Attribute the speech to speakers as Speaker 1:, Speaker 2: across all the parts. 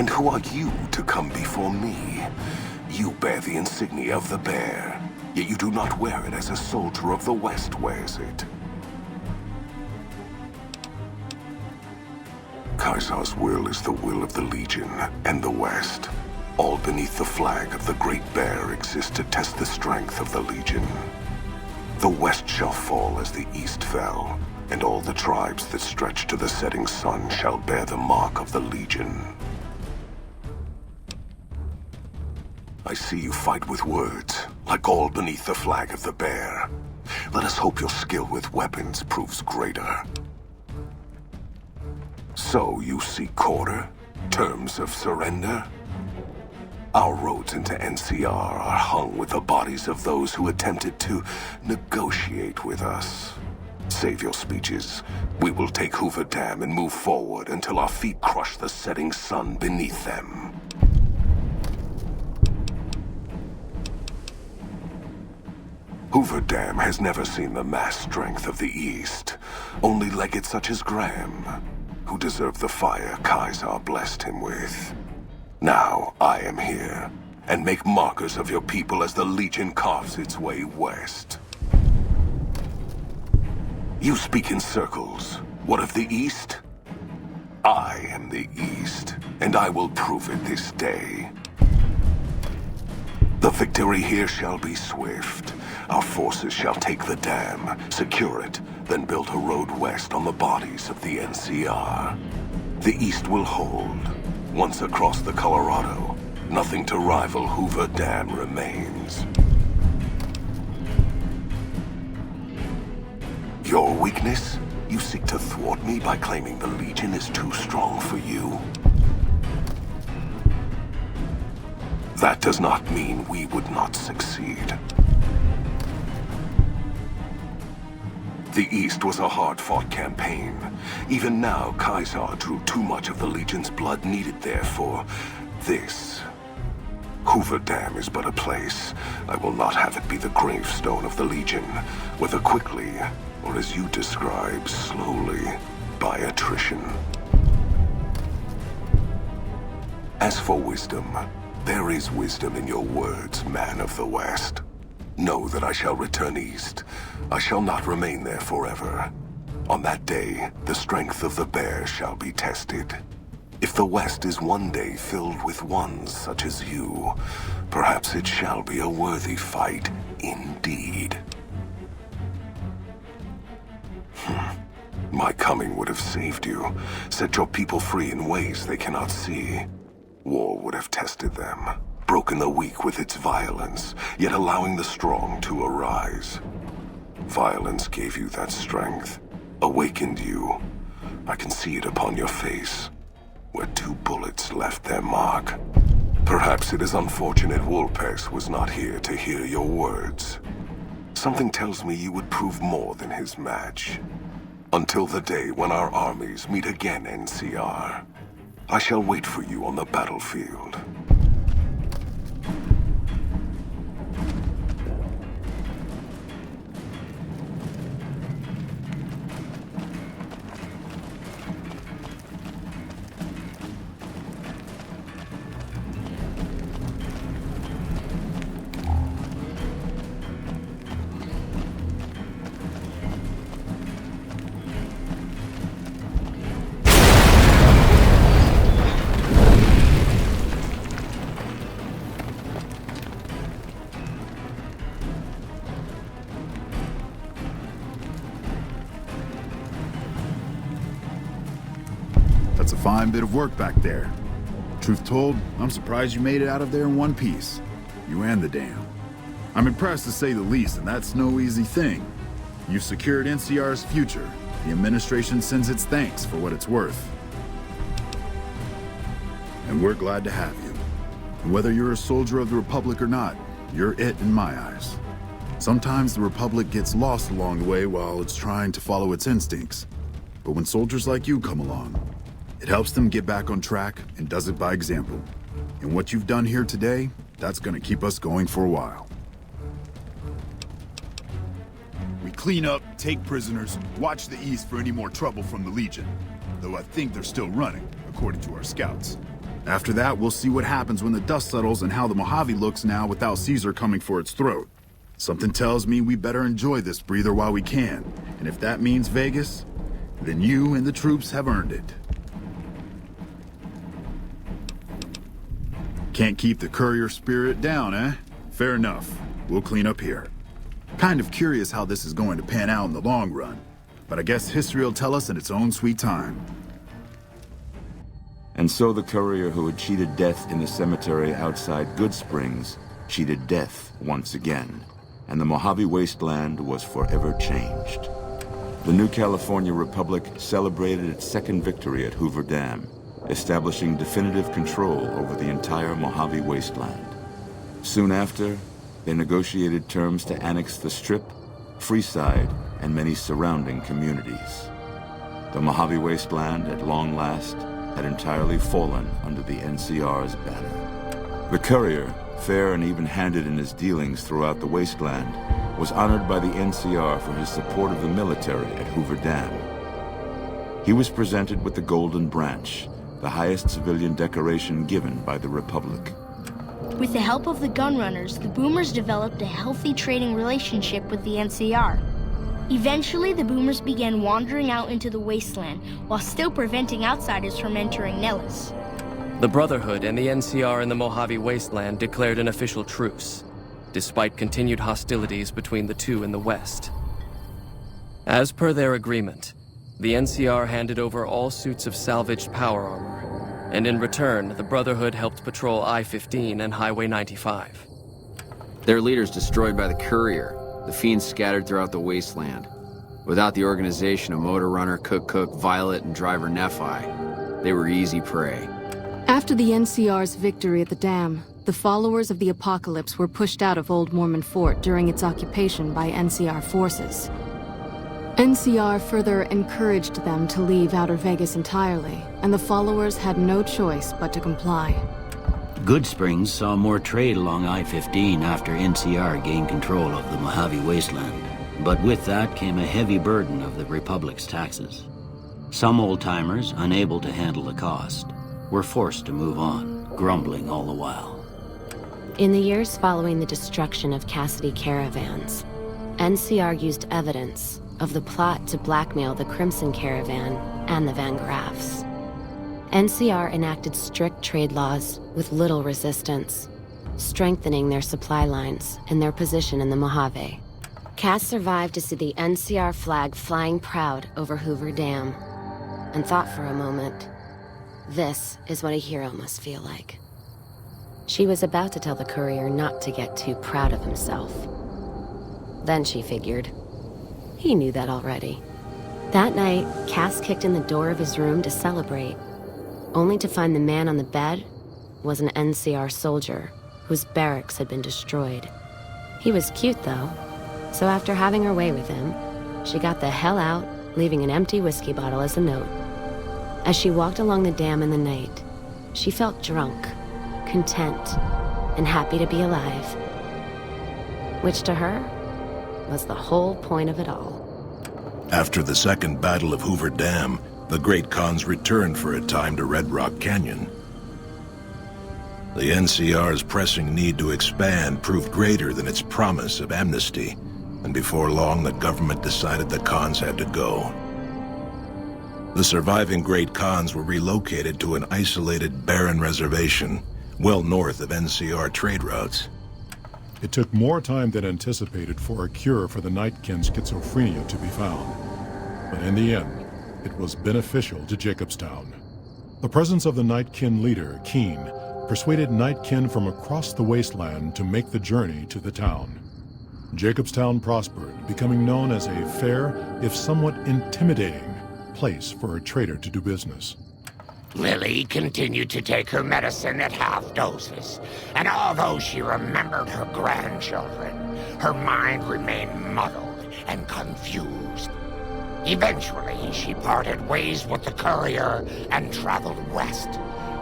Speaker 1: And who are you to come before me? You bear the insignia of the bear, yet you do not wear it as a soldier of the West wears it. Caesar's will is the will of the Legion and the West. All beneath the flag of the Great Bear exists to test the strength of the Legion. The West shall fall as the East fell, and all the tribes that stretch to the setting sun shall bear the mark of the Legion. I see you fight with words, like all beneath the flag of the bear. Let us hope your skill with weapons proves greater. So you seek quarter? Terms of surrender? Our roads into NCR are hung with the bodies of those who attempted to negotiate with us. Save your speeches. We will take Hoover Dam and move forward until our feet crush the setting sun beneath them. Hoover Dam has never seen the mass strength of the East. Only legates such as Graham, who deserve the fire Caesar blessed him with. Now I am here, and make markers of your people as the Legion carves its way west. You speak in circles. What of the East? I am the East, and I will prove it this day. The victory here shall be swift. Our forces shall take the dam, secure it, then build a road west on the bodies of the NCR. The East will hold. Once across the Colorado, nothing to rival Hoover Dam remains. Your weakness? You seek to thwart me by claiming the Legion is too strong for you? That does not mean we would not succeed. The East was a hard-fought campaign. Even now, Caesar drew too much of the Legion's blood needed there for this. Hoover Dam is but a place. I will not have it be the gravestone of the Legion, whether quickly, or as you describe, slowly, by attrition. As for wisdom, there is wisdom in your words, man of the West. Know that I shall return east. I shall not remain there forever. On that day, the strength of the bear shall be tested. If the West is one day filled with ones such as you, perhaps it shall be a worthy fight indeed. My coming would have saved you, set your people free in ways they cannot see. War would have tested them, broken the weak with its violence, yet allowing the strong to arise. Violence gave you that strength, awakened you. I can see it upon your face, where 2 bullets left their mark. Perhaps it is unfortunate Wolpes was not here to hear your words. Something tells me you would prove more than his match. Until the day when our armies meet again, NCR. I shall wait for you on the battlefield.
Speaker 2: That's a fine bit of work back there. Truth told, I'm surprised you made it out of there in one piece. You and the dam. I'm impressed to say the least, and that's no easy thing. You've secured NCR's future. The administration sends its thanks for what it's worth. And we're glad to have you. And whether you're a soldier of the Republic or not, you're it in my eyes. Sometimes the Republic gets lost along the way while it's trying to follow its instincts. But when soldiers like you come along, it helps them get back on track and does it by example. And what you've done here today, that's gonna keep us going for a while. We clean up, take prisoners, watch the East for any more trouble from the Legion. Though I think they're still running, according to our scouts. After that, we'll see what happens when the dust settles and how the Mojave looks now without Caesar coming for its throat. Something tells me we better enjoy this breather while we can. And if that means Vegas, then you and the troops have earned it. Can't keep the courier spirit down, eh? Fair enough. We'll clean up here. Kind of curious how this is going to pan out in the long run. But I guess history will tell us in its own sweet time.
Speaker 3: And so the courier who had cheated death in the cemetery outside Good Springs cheated death once again, and the Mojave Wasteland was forever changed. The new California Republic celebrated its second victory at Hoover Dam, establishing definitive control over the entire Mojave Wasteland. Soon after, they negotiated terms to annex the Strip, Freeside, and many surrounding communities. The Mojave Wasteland, at long last, had entirely fallen under the NCR's banner. The courier, fair and even-handed in his dealings throughout the wasteland, was honored by the NCR for his support of the military at Hoover Dam. He was presented with the Golden Branch, the highest civilian decoration given by the Republic.
Speaker 4: With the help of the gunrunners, the Boomers developed a healthy trading relationship with the NCR. Eventually, the Boomers began wandering out into the wasteland while still preventing outsiders from entering Nellis.
Speaker 5: The Brotherhood and the NCR in the Mojave Wasteland declared an official truce, despite continued hostilities between the two in the west. As per their agreement, the NCR handed over all suits of salvaged power armor, and in return, the Brotherhood helped patrol I-15 and Highway 95.
Speaker 6: Their leaders destroyed by the courier, the fiends scattered throughout the wasteland. Without the organization of Motor Runner, Cook, Violet, and Driver Nephi, they were easy prey.
Speaker 7: After the NCR's victory at the dam, the followers of the Apocalypse were pushed out of Old Mormon Fort during its occupation by NCR forces. NCR further encouraged them to leave Outer Vegas entirely, and the followers had no choice but to comply.
Speaker 8: Good Springs saw more trade along I-15 after NCR gained control of the Mojave Wasteland. But with that came a heavy burden of the Republic's taxes. Some old-timers, unable to handle the cost, were forced to move on, grumbling all the while.
Speaker 9: In the years following the destruction of Cassidy caravans, NCR used evidence of the plot to blackmail the Crimson Caravan and the Van Graffs. NCR enacted strict trade laws with little resistance, strengthening their supply lines and their position in the Mojave. Cass survived to see the NCR flag flying proud over Hoover Dam, and thought for a moment, this is what a hero must feel like. She was about to tell the courier not to get too proud of himself. Then she figured, he knew that already. That night, Cass kicked in the door of his room to celebrate, only to find the man on the bed was an NCR soldier whose barracks had been destroyed. He was cute, though, so after having her way with him, she got the hell out, leaving an empty whiskey bottle as a note. As she walked along the dam in the night, she felt drunk, content, and happy to be alive. Which to her was the whole point of it all.
Speaker 1: After the Second Battle of Hoover Dam, the Great Khans returned for a time to Red Rock Canyon. The NCR's pressing need to expand proved greater than its promise of amnesty, and before long the government decided the Khans had to go. The surviving Great Khans were relocated to an isolated, barren reservation, well north of NCR trade routes.
Speaker 10: It took more time than anticipated for a cure for the Nightkin schizophrenia to be found. But in the end, it was beneficial to Jacobstown. The presence of the Nightkin leader, Keen, persuaded Nightkin from across the wasteland to make the journey to the town. Jacobstown prospered, becoming known as a fair, if somewhat intimidating, place for a trader to do business.
Speaker 11: Lily continued to take her medicine at half doses, and although she remembered her grandchildren, her mind remained muddled and confused. Eventually, she parted ways with the courier and traveled west,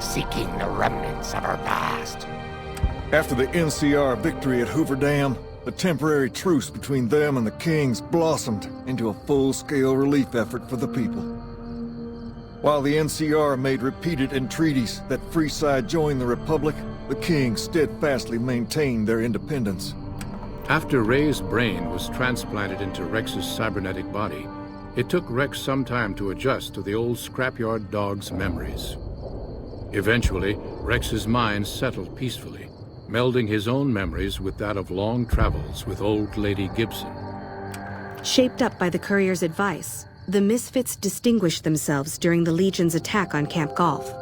Speaker 11: seeking the remnants of her past.
Speaker 12: After the NCR victory at Hoover Dam, the temporary truce between them and the Kings blossomed into a full-scale relief effort for the people. While the NCR made repeated entreaties that Freeside join the Republic, the King steadfastly maintained their independence.
Speaker 13: After Ray's brain was transplanted into Rex's cybernetic body, it took Rex some time to adjust to the old scrapyard dog's memories. Eventually, Rex's mind settled peacefully, melding his own memories with that of long travels with old Lady Gibson.
Speaker 14: Shaped up by the Courier's advice, the Misfits distinguished themselves during the Legion's attack on Camp Golf.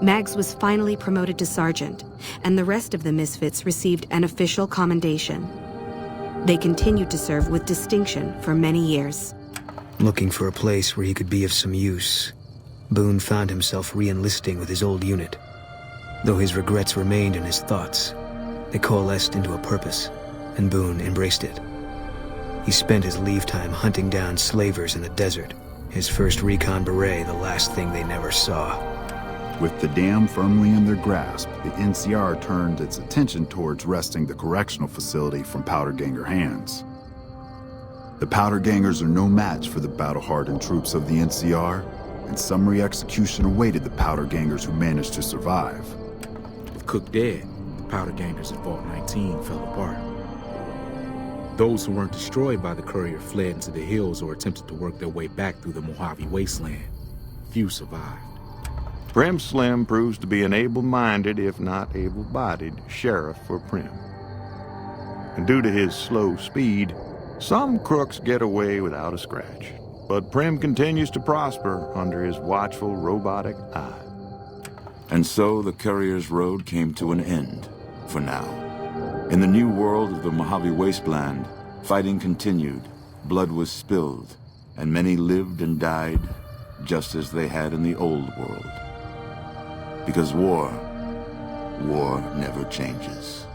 Speaker 14: Mags was finally promoted to sergeant, and the rest of the Misfits received an official commendation. They continued to serve with distinction for many years.
Speaker 15: Looking for a place where he could be of some use, Boone found himself re-enlisting with his old unit. Though his regrets remained in his thoughts, they coalesced into a purpose, and Boone embraced it. He spent his leave time hunting down slavers in the desert, his first recon beret the last thing they never saw.
Speaker 2: With the dam firmly in their grasp, the NCR turned its attention towards wresting the correctional facility from Powderganger hands. The Powdergangers are no match for the battle-hardened troops of the NCR, and summary execution awaited the Powdergangers who managed to survive.
Speaker 16: With Cook dead, the Powdergangers at Vault 19 fell apart. Those who weren't destroyed by the Courier fled into the hills or attempted to work their way back through the Mojave Wasteland. Few survived.
Speaker 3: Prim Slim proves to be an able-minded, if not able-bodied, sheriff for Prim. And due to his slow speed, some crooks get away without a scratch. But Prim continues to prosper under his watchful, robotic eye. And so the Courier's road came to an end, for now. In the new world of the Mojave Wasteland, fighting continued, blood was spilled, and many lived and died just as they had in the old world. Because war never changes.